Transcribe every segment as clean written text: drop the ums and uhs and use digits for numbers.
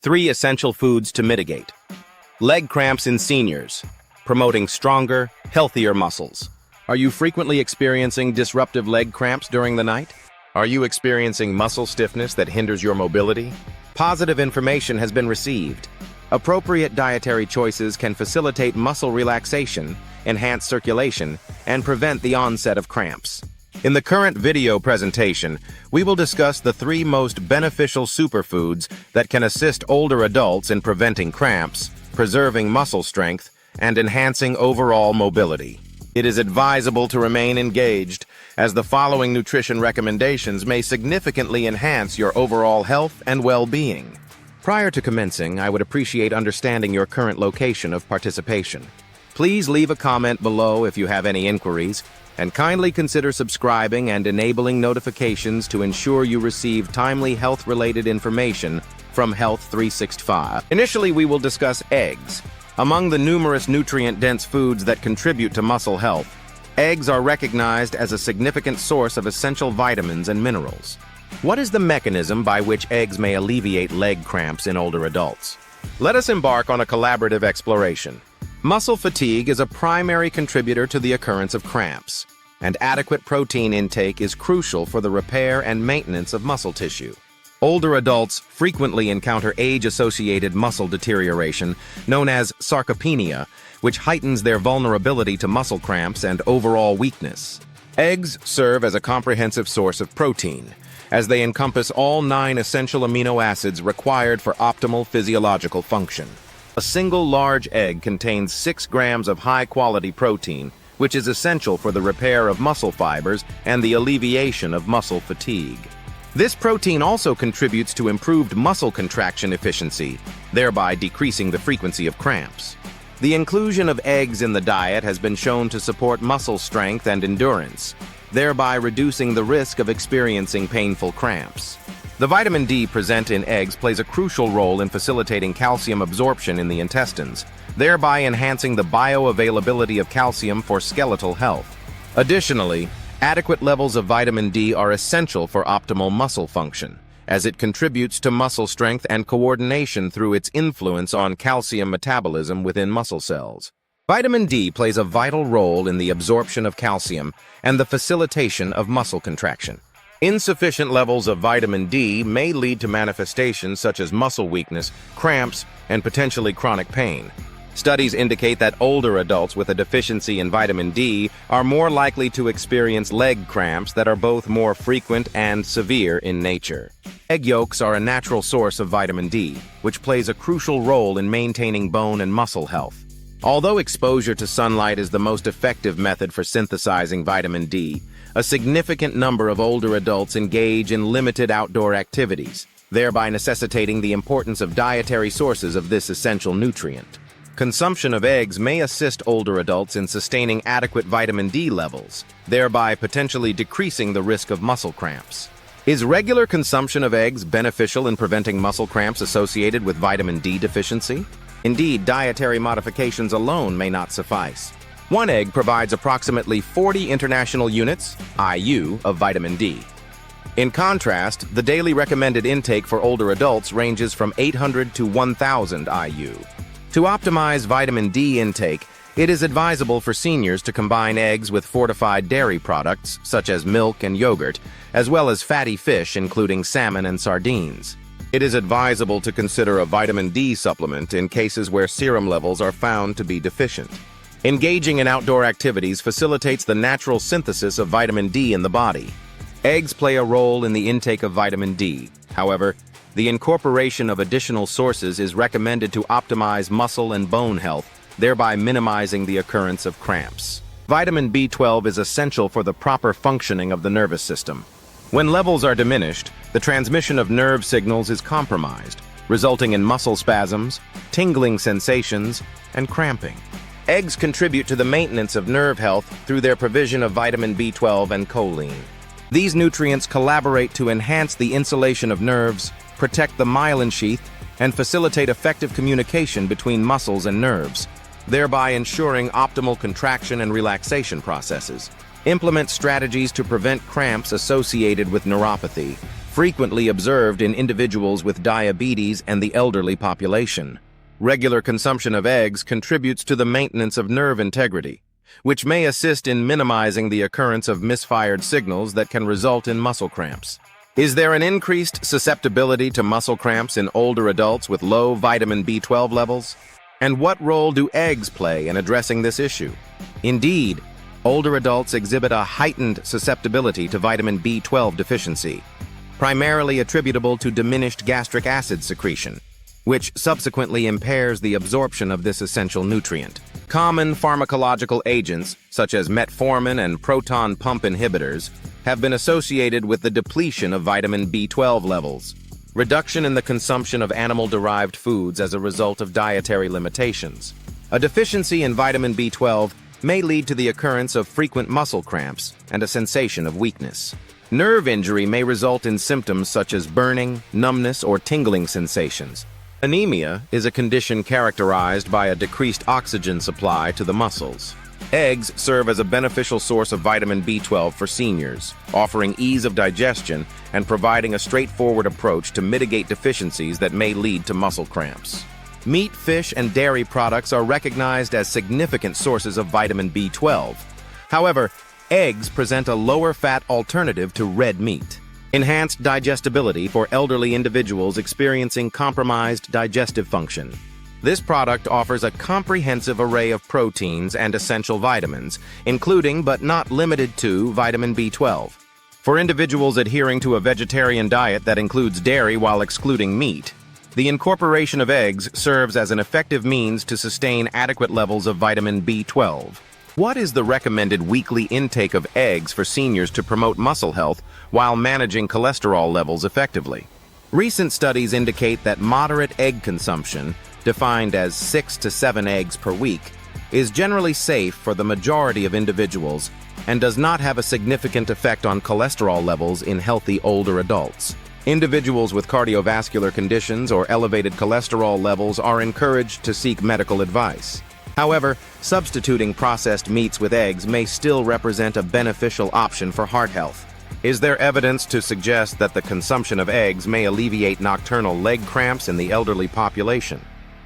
3 essential foods to mitigate. Leg cramps in seniors, promoting stronger, healthier muscles. Are you frequently experiencing disruptive leg cramps during the night? Are you experiencing muscle stiffness that hinders your mobility? Positive information has been received. Appropriate dietary choices can facilitate muscle relaxation, enhance circulation, and prevent the onset of cramps. In the current video presentation, we will discuss the 3 most beneficial superfoods that can assist older adults in preventing cramps, preserving muscle strength, and enhancing overall mobility. It is advisable to remain engaged, as the following nutrition recommendations may significantly enhance your overall health and well-being. Prior to commencing, I would appreciate understanding your current location of participation. Please leave a comment below if you have any inquiries, and kindly consider subscribing and enabling notifications to ensure you receive timely health-related information from Health 365. Initially, we will discuss eggs. Among the numerous nutrient-dense foods that contribute to muscle health, eggs are recognized as a significant source of essential vitamins and minerals. What is the mechanism by which eggs may alleviate leg cramps in older adults? Let us embark on a collaborative exploration. Muscle fatigue is a primary contributor to the occurrence of cramps, and adequate protein intake is crucial for the repair and maintenance of muscle tissue. Older adults frequently encounter age-associated muscle deterioration, known as sarcopenia, which heightens their vulnerability to muscle cramps and overall weakness. Eggs serve as a comprehensive source of protein, as they encompass all 9 essential amino acids required for optimal physiological function. A single large egg contains 6 grams of high-quality protein, which is essential for the repair of muscle fibers and the alleviation of muscle fatigue. This protein also contributes to improved muscle contraction efficiency, thereby decreasing the frequency of cramps. The inclusion of eggs in the diet has been shown to support muscle strength and endurance, thereby reducing the risk of experiencing painful cramps. The vitamin D present in eggs plays a crucial role in facilitating calcium absorption in the intestines, thereby enhancing the bioavailability of calcium for skeletal health. Additionally, adequate levels of vitamin D are essential for optimal muscle function, as it contributes to muscle strength and coordination through its influence on calcium metabolism within muscle cells. Vitamin D plays a vital role in the absorption of calcium and the facilitation of muscle contraction. Insufficient levels of vitamin D may lead to manifestations such as muscle weakness, cramps, and potentially chronic pain. Studies indicate that older adults with a deficiency in vitamin D are more likely to experience leg cramps that are both more frequent and severe in nature. Egg yolks are a natural source of vitamin D, which plays a crucial role in maintaining bone and muscle health. Although exposure to sunlight is the most effective method for synthesizing vitamin D, a significant number of older adults engage in limited outdoor activities, thereby necessitating the importance of dietary sources of this essential nutrient. Consumption of eggs may assist older adults in sustaining adequate vitamin D levels, thereby potentially decreasing the risk of muscle cramps. Is regular consumption of eggs beneficial in preventing muscle cramps associated with vitamin D deficiency? Indeed, dietary modifications alone may not suffice. 1 egg provides approximately 40 international units, IU, of vitamin D. In contrast, the daily recommended intake for older adults ranges from 800 to 1,000 IU. To optimize vitamin D intake, it is advisable for seniors to combine eggs with fortified dairy products, such as milk and yogurt, as well as fatty fish, including salmon and sardines. It is advisable to consider a vitamin D supplement in cases where serum levels are found to be deficient. Engaging in outdoor activities facilitates the natural synthesis of vitamin D in the body. Eggs play a role in the intake of vitamin D. However, the incorporation of additional sources is recommended to optimize muscle and bone health, thereby minimizing the occurrence of cramps. Vitamin B12 is essential for the proper functioning of the nervous system. When levels are diminished, the transmission of nerve signals is compromised, resulting in muscle spasms, tingling sensations, and cramping. Eggs contribute to the maintenance of nerve health through their provision of vitamin B12 and choline. These nutrients collaborate to enhance the insulation of nerves, protect the myelin sheath, and facilitate effective communication between muscles and nerves, thereby ensuring optimal contraction and relaxation processes. Implement strategies to prevent cramps associated with neuropathy. frequently observed in individuals with diabetes and the elderly population. Regular consumption of eggs contributes to the maintenance of nerve integrity, which may assist in minimizing the occurrence of misfired signals that can result in muscle cramps. Is there an increased susceptibility to muscle cramps in older adults with low vitamin B12 levels? And what role do eggs play in addressing this issue? Indeed, older adults exhibit a heightened susceptibility to vitamin B12 deficiency, primarily attributable to diminished gastric acid secretion, which subsequently impairs the absorption of this essential nutrient. Common pharmacological agents, such as metformin and proton pump inhibitors, have been associated with the depletion of vitamin B12 levels, reduction in the consumption of animal-derived foods as a result of dietary limitations. A deficiency in vitamin B12 may lead to the occurrence of frequent muscle cramps and a sensation of weakness. Nerve injury may result in symptoms such as burning, numbness, or tingling sensations. Anemia is a condition characterized by a decreased oxygen supply to the muscles. Eggs serve as a beneficial source of vitamin B12 for seniors, offering ease of digestion and providing a straightforward approach to mitigate deficiencies that may lead to muscle cramps. Meat, fish, and dairy products are recognized as significant sources of vitamin B12. However, eggs present a lower-fat alternative to red meat. Enhanced digestibility for elderly individuals experiencing compromised digestive function. This product offers a comprehensive array of proteins and essential vitamins, including but not limited to vitamin B12. For individuals adhering to a vegetarian diet that includes dairy while excluding meat, the incorporation of eggs serves as an effective means to sustain adequate levels of vitamin B12. What is the recommended weekly intake of eggs for seniors to promote muscle health while managing cholesterol levels effectively? Recent studies indicate that moderate egg consumption, defined as 6 to 7 eggs per week, is generally safe for the majority of individuals and does not have a significant effect on cholesterol levels in healthy older adults. Individuals with cardiovascular conditions or elevated cholesterol levels are encouraged to seek medical advice. However, substituting processed meats with eggs may still represent a beneficial option for heart health. Is there evidence to suggest that the consumption of eggs may alleviate nocturnal leg cramps in the elderly population?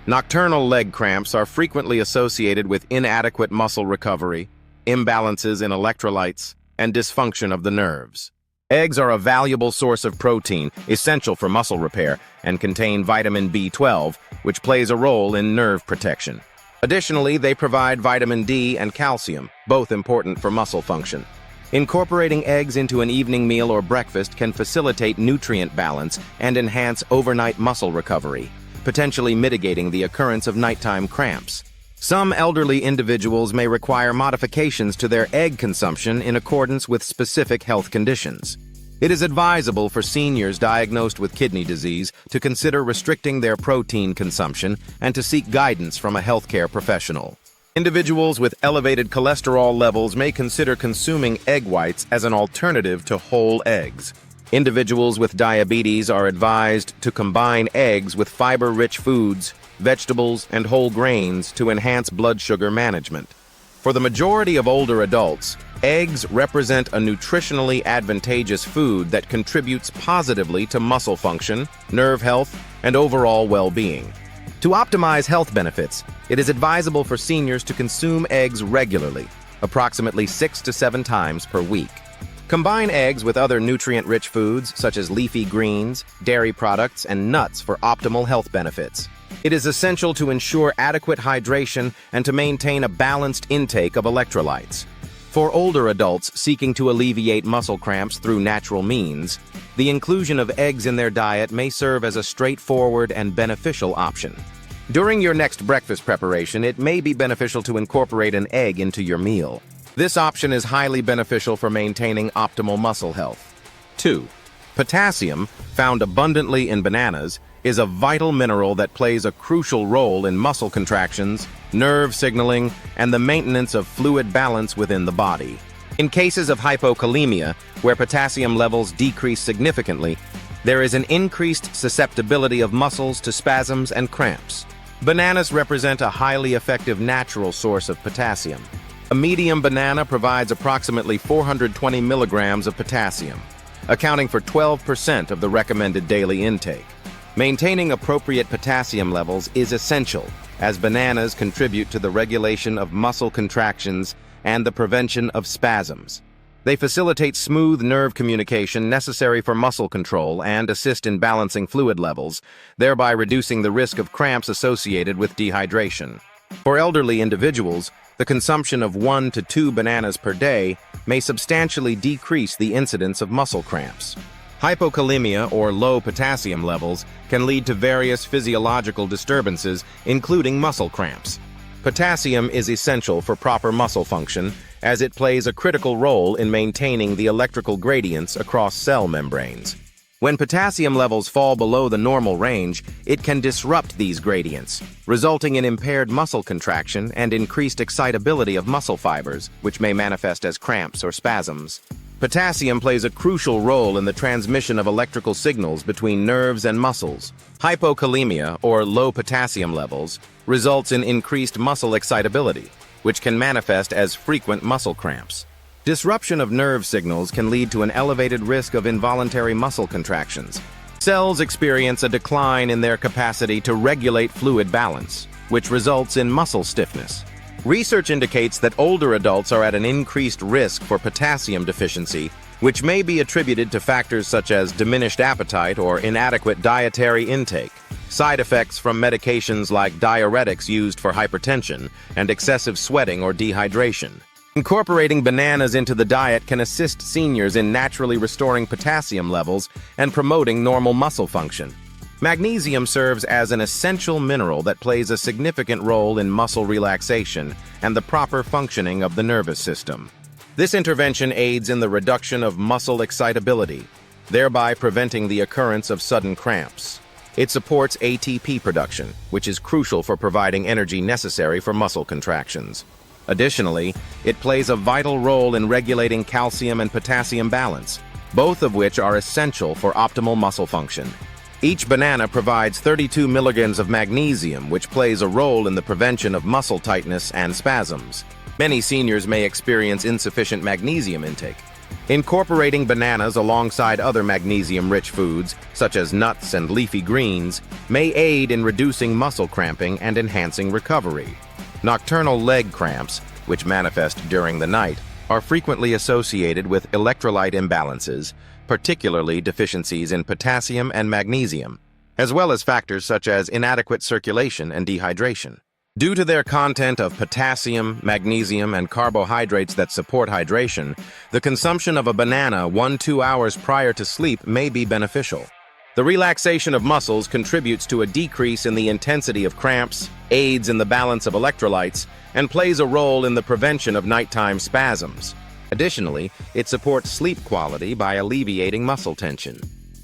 Nocturnal leg cramps are frequently associated with inadequate muscle recovery, imbalances in electrolytes, and dysfunction of the nerves. Eggs are a valuable source of protein, essential for muscle repair, and contain vitamin B12, which plays a role in nerve protection. Additionally, they provide vitamin D and calcium, both important for muscle function. Incorporating eggs into an evening meal or breakfast can facilitate nutrient balance and enhance overnight muscle recovery, potentially mitigating the occurrence of nighttime cramps. Some elderly individuals may require modifications to their egg consumption in accordance with specific health conditions. It is advisable for seniors diagnosed with kidney disease to consider restricting their protein consumption and to seek guidance from a healthcare professional. Individuals with elevated cholesterol levels may consider consuming egg whites as an alternative to whole eggs. Individuals with diabetes are advised to combine eggs with fiber-rich foods, vegetables, and whole grains to enhance blood sugar management. For the majority of older adults, eggs represent a nutritionally advantageous food that contributes positively to muscle function, nerve health, and overall well-being. To optimize health benefits, it is advisable for seniors to consume eggs regularly, approximately 6 to 7 times per week. Combine eggs with other nutrient-rich foods such as leafy greens, dairy products, and nuts for optimal health benefits. It is essential to ensure adequate hydration and to maintain a balanced intake of electrolytes. For older adults seeking to alleviate muscle cramps through natural means, the inclusion of eggs in their diet may serve as a straightforward and beneficial option. During your next breakfast preparation, it may be beneficial to incorporate an egg into your meal. This option is highly beneficial for maintaining optimal muscle health. 2. Potassium, found abundantly in bananas, is a vital mineral that plays a crucial role in muscle contractions, nerve signaling, and the maintenance of fluid balance within the body. In cases of hypokalemia, where potassium levels decrease significantly, there is an increased susceptibility of muscles to spasms and cramps. Bananas represent a highly effective natural source of potassium. A medium banana provides approximately 420 milligrams of potassium. accounting for 12% of the recommended daily intake. Maintaining appropriate potassium levels is essential, as bananas contribute to the regulation of muscle contractions and the prevention of spasms. They facilitate smooth nerve communication necessary for muscle control and assist in balancing fluid levels, thereby reducing the risk of cramps associated with dehydration. For elderly individuals, the consumption of 1 to 2 bananas per day may substantially decrease the incidence of muscle cramps. Hypokalemia, or low potassium levels, can lead to various physiological disturbances, including muscle cramps. Potassium is essential for proper muscle function, as it plays a critical role in maintaining the electrical gradients across cell membranes. When potassium levels fall below the normal range, it can disrupt these gradients, resulting in impaired muscle contraction and increased excitability of muscle fibers, which may manifest as cramps or spasms. Potassium plays a crucial role in the transmission of electrical signals between nerves and muscles. Hypokalemia, or low potassium levels, results in increased muscle excitability, which can manifest as frequent muscle cramps. Disruption of nerve signals can lead to an elevated risk of involuntary muscle contractions. Cells experience a decline in their capacity to regulate fluid balance, which results in muscle stiffness. Research indicates that older adults are at an increased risk for potassium deficiency, which may be attributed to factors such as diminished appetite or inadequate dietary intake. Side effects from medications like diuretics used for hypertension and excessive sweating or dehydration. Incorporating bananas into the diet can assist seniors in naturally restoring potassium levels and promoting normal muscle function. Magnesium serves as an essential mineral that plays a significant role in muscle relaxation and the proper functioning of the nervous system. This intervention aids in the reduction of muscle excitability, thereby preventing the occurrence of sudden cramps. It supports ATP production, which is crucial for providing energy necessary for muscle contractions. Additionally, it plays a vital role in regulating calcium and potassium balance, both of which are essential for optimal muscle function. Each banana provides 32 milligrams of magnesium, which plays a role in the prevention of muscle tightness and spasms. Many seniors may experience insufficient magnesium intake. Incorporating bananas alongside other magnesium-rich foods, such as nuts and leafy greens, may aid in reducing muscle cramping and enhancing recovery. Nocturnal leg cramps, which manifest during the night, are frequently associated with electrolyte imbalances, particularly deficiencies in potassium and magnesium, as well as factors such as inadequate circulation and dehydration. Due to their content of potassium, magnesium, and carbohydrates that support hydration, the consumption of a banana 1-2 hours prior to sleep may be beneficial. The relaxation of muscles contributes to a decrease in the intensity of cramps, aids in the balance of electrolytes, and plays a role in the prevention of nighttime spasms. Additionally, it supports sleep quality by alleviating muscle tension.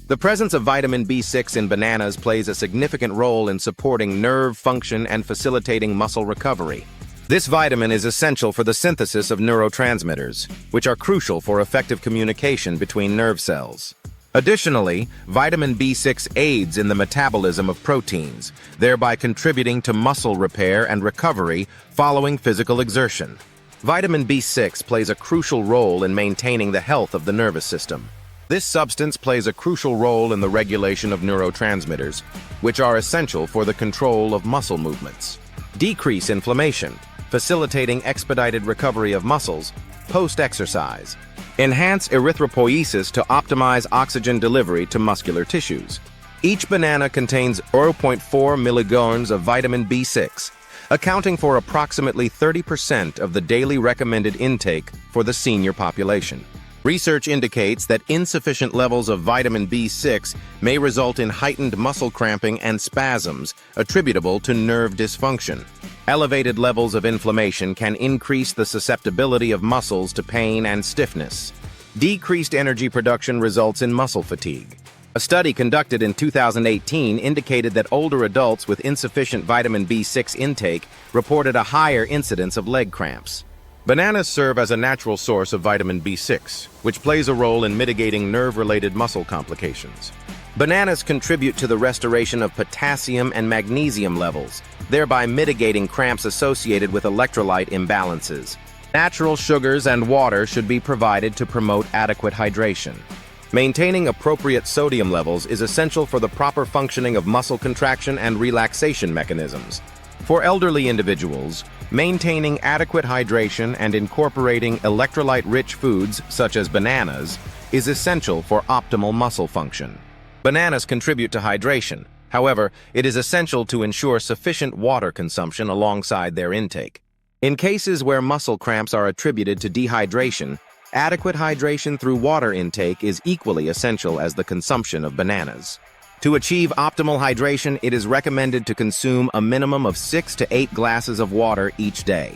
The presence of vitamin B6 in bananas plays a significant role in supporting nerve function and facilitating muscle recovery. This vitamin is essential for the synthesis of neurotransmitters, which are crucial for effective communication between nerve cells. Additionally, vitamin B6 aids in the metabolism of proteins, thereby contributing to muscle repair and recovery following physical exertion. Vitamin B6 plays a crucial role in maintaining the health of the nervous system. This substance plays a crucial role in the regulation of neurotransmitters, which are essential for the control of muscle movements. Decrease inflammation, facilitating expedited recovery of muscles post-exercise. Enhance erythropoiesis to optimize oxygen delivery to muscular tissues. Each banana contains 0.4 milligrams of vitamin B6, accounting for approximately 30% of the daily recommended intake for the senior population. Research indicates that insufficient levels of vitamin B6 may result in heightened muscle cramping and spasms attributable to nerve dysfunction. Elevated levels of inflammation can increase the susceptibility of muscles to pain and stiffness. Decreased energy production results in muscle fatigue. A study conducted in 2018 indicated that older adults with insufficient vitamin B6 intake reported a higher incidence of leg cramps. Bananas serve as a natural source of vitamin B6, which plays a role in mitigating nerve-related muscle complications. Bananas contribute to the restoration of potassium and magnesium levels, thereby mitigating cramps associated with electrolyte imbalances. Natural sugars and water should be provided to promote adequate hydration. Maintaining appropriate sodium levels is essential for the proper functioning of muscle contraction and relaxation mechanisms. For elderly individuals, maintaining adequate hydration and incorporating electrolyte-rich foods such as bananas is essential for optimal muscle function. Bananas contribute to hydration. However, it is essential to ensure sufficient water consumption alongside their intake. In cases where muscle cramps are attributed to dehydration, adequate hydration through water intake is equally essential as the consumption of bananas. To achieve optimal hydration, it is recommended to consume a minimum of 6 to 8 glasses of water each day.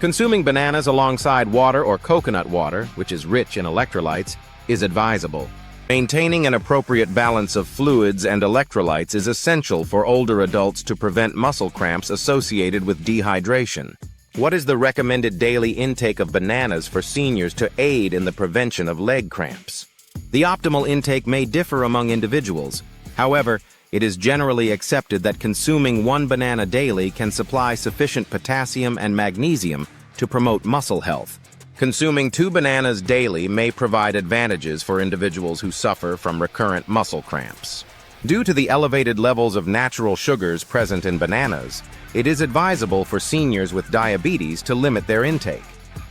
Consuming bananas alongside water or coconut water, which is rich in electrolytes, is advisable. Maintaining an appropriate balance of fluids and electrolytes is essential for older adults to prevent muscle cramps associated with dehydration. What is the recommended daily intake of bananas for seniors to aid in the prevention of leg cramps? The optimal intake may differ among individuals. However, it is generally accepted that consuming one banana daily can supply sufficient potassium and magnesium to promote muscle health. Consuming 2 bananas daily may provide advantages for individuals who suffer from recurrent muscle cramps. Due to the elevated levels of natural sugars present in bananas, it is advisable for seniors with diabetes to limit their intake.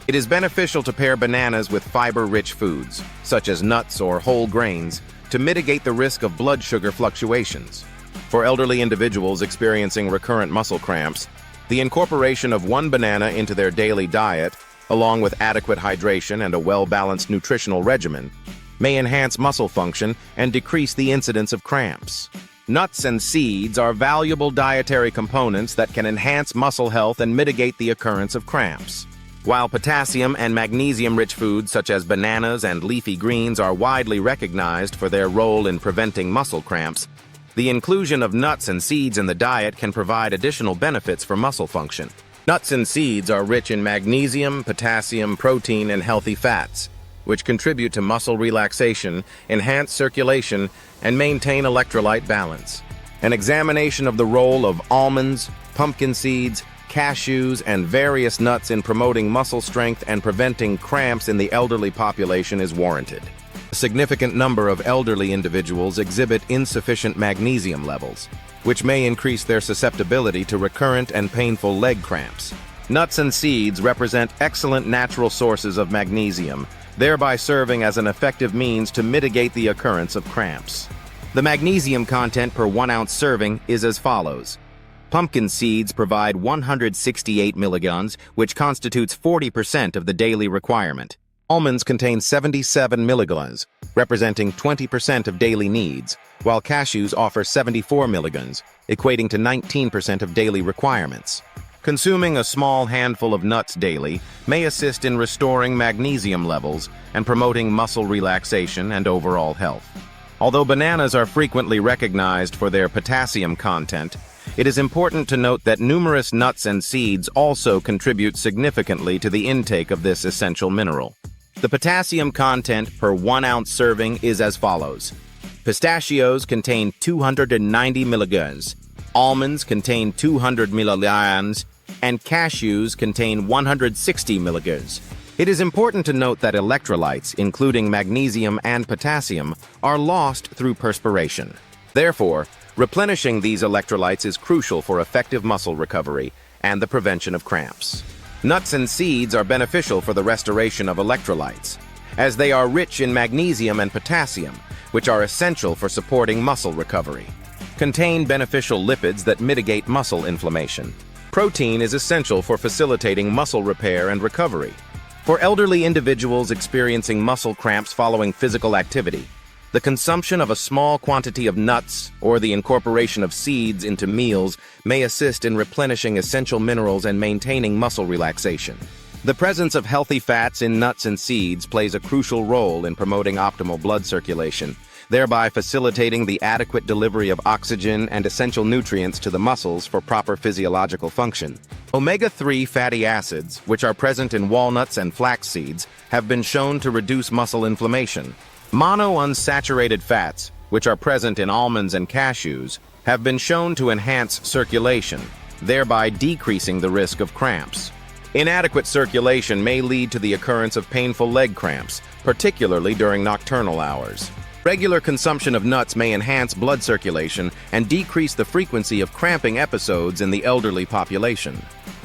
It is beneficial to pair bananas with fiber-rich foods, such as nuts or whole grains, to mitigate the risk of blood sugar fluctuations. For elderly individuals experiencing recurrent muscle cramps, the incorporation of 1 banana into their daily diet, along with adequate hydration and a well-balanced nutritional regimen, may enhance muscle function and decrease the incidence of cramps. Nuts and seeds are valuable dietary components that can enhance muscle health and mitigate the occurrence of cramps. While potassium and magnesium-rich foods such as bananas and leafy greens are widely recognized for their role in preventing muscle cramps, the inclusion of nuts and seeds in the diet can provide additional benefits for muscle function. Nuts and seeds are rich in magnesium, potassium, protein, and healthy fats, which contribute to muscle relaxation, enhance circulation, and maintain electrolyte balance. An examination of the role of almonds, pumpkin seeds, cashews, and various nuts in promoting muscle strength and preventing cramps in the elderly population is warranted. A significant number of elderly individuals exhibit insufficient magnesium levels, which may increase their susceptibility to recurrent and painful leg cramps. Nuts and seeds represent excellent natural sources of magnesium, thereby serving as an effective means to mitigate the occurrence of cramps. The magnesium content per 1 ounce serving is as follows. Pumpkin seeds provide 168 milligrams, which constitutes 40% of the daily requirement. Almonds contain 77 milligrams, representing 20% of daily needs, while cashews offer 74 milligrams, equating to 19% of daily requirements. Consuming a small handful of nuts daily may assist in restoring magnesium levels and promoting muscle relaxation and overall health. Although bananas are frequently recognized for their potassium content, it is important to note that numerous nuts and seeds also contribute significantly to the intake of this essential mineral. The potassium content per 1 ounce serving is as follows. Pistachios contain 290 milligrams, almonds contain 200 milligrams, and cashews contain 160 milligrams. It is important to note that electrolytes, including magnesium and potassium, are lost through perspiration. Therefore, replenishing these electrolytes is crucial for effective muscle recovery and the prevention of cramps. Nuts and seeds are beneficial for the restoration of electrolytes, as they are rich in magnesium and potassium, which are essential for supporting muscle recovery. Contain beneficial lipids that mitigate muscle inflammation. Protein is essential for facilitating muscle repair and recovery. For elderly individuals experiencing muscle cramps following physical activity, the consumption of a small quantity of nuts or the incorporation of seeds into meals may assist in replenishing essential minerals and maintaining muscle relaxation. The presence of healthy fats in nuts and seeds plays a crucial role in promoting optimal blood circulation, thereby facilitating the adequate delivery of oxygen and essential nutrients to the muscles for proper physiological function. Omega-3 fatty acids, which are present in walnuts and flax seeds, have been shown to reduce muscle inflammation. Monounsaturated fats, which are present in almonds and cashews, have been shown to enhance circulation, thereby decreasing the risk of cramps. Inadequate circulation may lead to the occurrence of painful leg cramps, particularly during nocturnal hours. Regular consumption of nuts may enhance blood circulation and decrease the frequency of cramping episodes in the elderly population.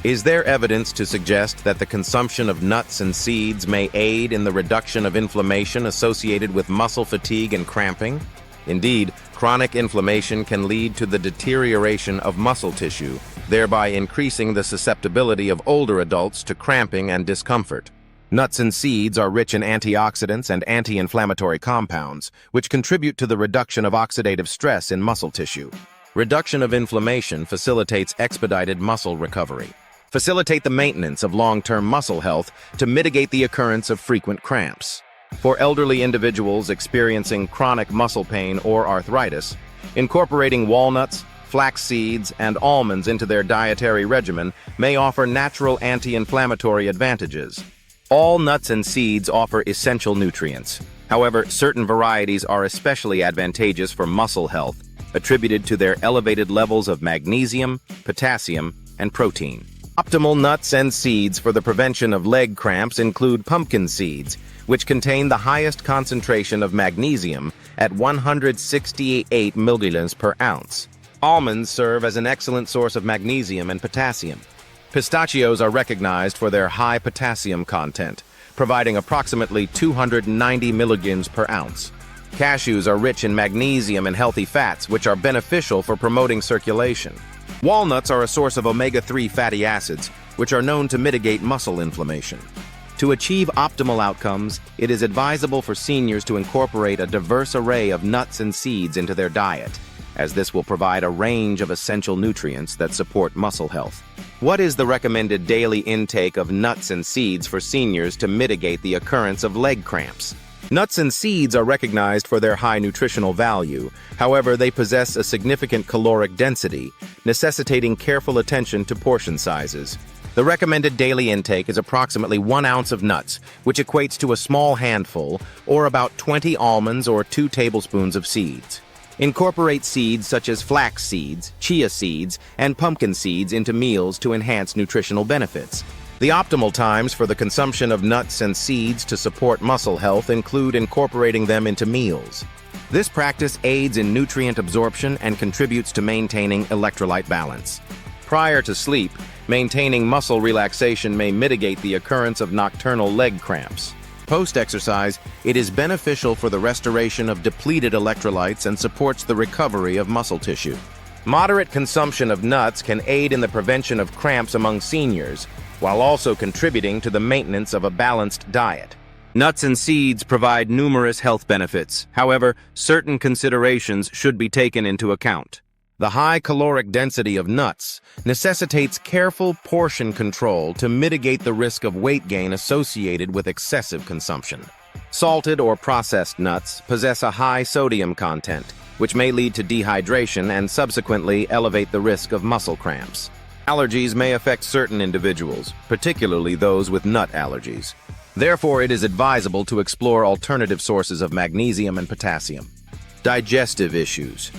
Is there evidence to suggest that the consumption of nuts and seeds may aid in the reduction of inflammation associated with muscle fatigue and cramping? Indeed, chronic inflammation can lead to the deterioration of muscle tissue, thereby increasing the susceptibility of older adults to cramping and discomfort. Nuts and seeds are rich in antioxidants and anti-inflammatory compounds, which contribute to the reduction of oxidative stress in muscle tissue. Reduction of inflammation facilitates expedited muscle recovery. Facilitate the maintenance of long-term muscle health to mitigate the occurrence of frequent cramps. For elderly individuals experiencing chronic muscle pain or arthritis, incorporating walnuts, flax seeds, and almonds into their dietary regimen may offer natural anti-inflammatory advantages. All nuts and seeds offer essential nutrients. However, certain varieties are especially advantageous for muscle health, attributed to their elevated levels of magnesium, potassium, and protein. Optimal nuts and seeds for the prevention of leg cramps include pumpkin seeds, which contain the highest concentration of magnesium at 168 milligrams per ounce. Almonds serve as an excellent source of magnesium and potassium. Pistachios are recognized for their high potassium content, providing approximately 290 milligrams per ounce. Cashews are rich in magnesium and healthy fats, which are beneficial for promoting circulation. Walnuts are a source of omega-3 fatty acids, which are known to mitigate muscle inflammation. To achieve optimal outcomes, it is advisable for seniors to incorporate a diverse array of nuts and seeds into their diet, as this will provide a range of essential nutrients that support muscle health. What is the recommended daily intake of nuts and seeds for seniors to mitigate the occurrence of leg cramps? Nuts and seeds are recognized for their high nutritional value. However, they possess a significant caloric density, necessitating careful attention to portion sizes. The recommended daily intake is approximately 1 ounce of nuts, which equates to a small handful, or about 20 almonds or 2 tablespoons of seeds. Incorporate seeds such as flax seeds, chia seeds, and pumpkin seeds into meals to enhance nutritional benefits. The optimal times for the consumption of nuts and seeds to support muscle health include incorporating them into meals. This practice aids in nutrient absorption and contributes to maintaining electrolyte balance. Prior to sleep, maintaining muscle relaxation may mitigate the occurrence of nocturnal leg cramps. Post-exercise, it is beneficial for the restoration of depleted electrolytes and supports the recovery of muscle tissue. Moderate consumption of nuts can aid in the prevention of cramps among seniors, while also contributing to the maintenance of a balanced diet. Nuts and seeds provide numerous health benefits. However, certain considerations should be taken into account. The high caloric density of nuts necessitates careful portion control to mitigate the risk of weight gain associated with excessive consumption. Salted or processed nuts possess a high sodium content, which may lead to dehydration and subsequently elevate the risk of muscle cramps. Allergies may affect certain individuals, particularly those with nut allergies. Therefore, it is advisable to explore alternative sources of magnesium and potassium. Digestive issues.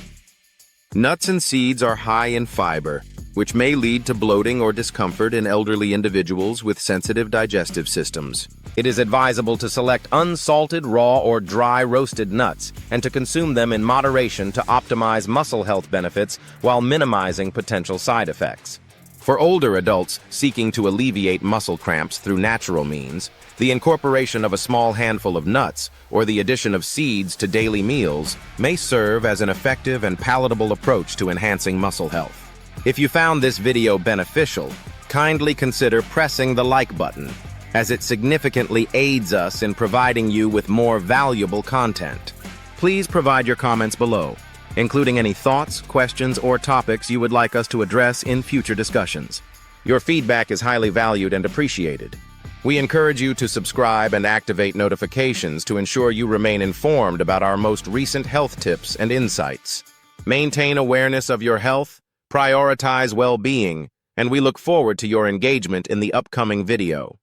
Nuts and seeds are high in fiber, which may lead to bloating or discomfort in elderly individuals with sensitive digestive systems. It is advisable to select unsalted, raw, or dry roasted nuts and to consume them in moderation to optimize muscle health benefits while minimizing potential side effects. For older adults seeking to alleviate muscle cramps through natural means, the incorporation of a small handful of nuts or the addition of seeds to daily meals may serve as an effective and palatable approach to enhancing muscle health. If you found this video beneficial, kindly consider pressing the like button, as it significantly aids us in providing you with more valuable content. Please provide your comments below, including any thoughts, questions, or topics you would like us to address in future discussions. Your feedback is highly valued and appreciated. We encourage you to subscribe and activate notifications to ensure you remain informed about our most recent health tips and insights. Maintain awareness of your health, prioritize well-being, and we look forward to your engagement in the upcoming video.